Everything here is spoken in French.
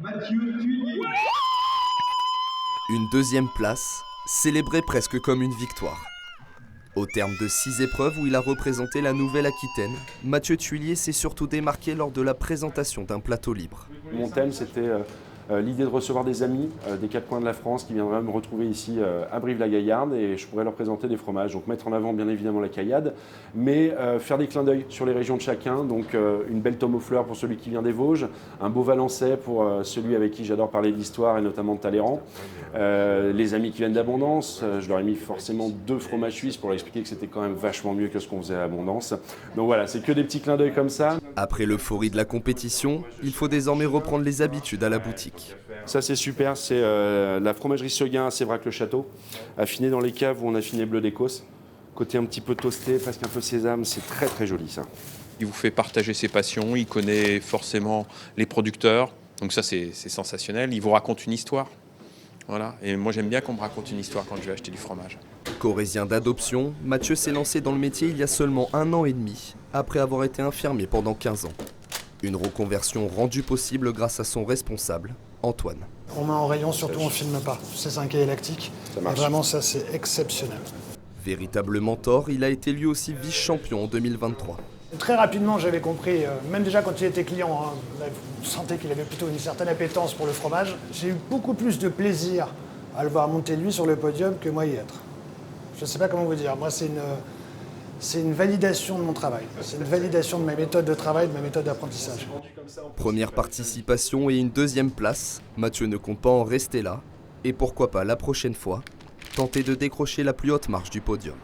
Mathieu Thuillier. Une deuxième place, célébrée presque comme une victoire. Au terme de 6 épreuves où il a représenté la Nouvelle-Aquitaine, Mathieu Thuillier s'est surtout démarqué lors de la présentation d'un plateau libre. Mon thème, c'était l'idée de recevoir des amis des 4 coins de la France qui viendraient me retrouver ici à Brive-la-Gaillarde et je pourrais leur présenter des fromages. Donc mettre en avant bien évidemment la caillade, mais faire des clins d'œil sur les régions de chacun. Donc une belle tome aux fleurs pour celui qui vient des Vosges, un beau valençais pour celui avec qui j'adore parler d'histoire et notamment de Talleyrand. Les amis qui viennent d'Abondance, je leur ai mis forcément 2 fromages suisses pour leur expliquer que c'était quand même vachement mieux que ce qu'on faisait à Abondance. Donc voilà, c'est que des petits clins d'œil comme ça. Après l'euphorie de la compétition, il faut désormais reprendre les habitudes à la boutique. Ça c'est super, c'est la fromagerie Seguin à Sévrac-le-Château, affinée dans les caves où on a affiné bleu d'Écosse. Côté un petit peu toasté, presque un peu sésame, c'est très très joli ça. Il vous fait partager ses passions, il connaît forcément les producteurs, donc ça c'est sensationnel. Il vous raconte une histoire, voilà. Et moi j'aime bien qu'on me raconte une histoire quand je vais acheter du fromage. Corrézien d'adoption, Mathieu s'est lancé dans le métier il y a seulement 1 an et demi, après avoir été infirmier pendant 15 ans. Une reconversion rendue possible grâce à son responsable, Antoine. On met en rayon, surtout on ne filme pas. C'est un cahier lactique. Et vraiment ça c'est exceptionnel. Véritable mentor, il a été lui aussi vice-champion en 2023. Très rapidement j'avais compris, même déjà quand il était client, là, vous sentez qu'il avait plutôt une certaine appétence pour le fromage. J'ai eu beaucoup plus de plaisir à le voir monter lui sur le podium que moi y être. Je ne sais pas comment vous dire, moi c'est une validation de mon travail, c'est une validation de ma méthode de travail, de ma méthode d'apprentissage. Première participation et une deuxième place, Mathieu ne compte pas en rester là. Et pourquoi pas la prochaine fois, tenter de décrocher la plus haute marche du podium.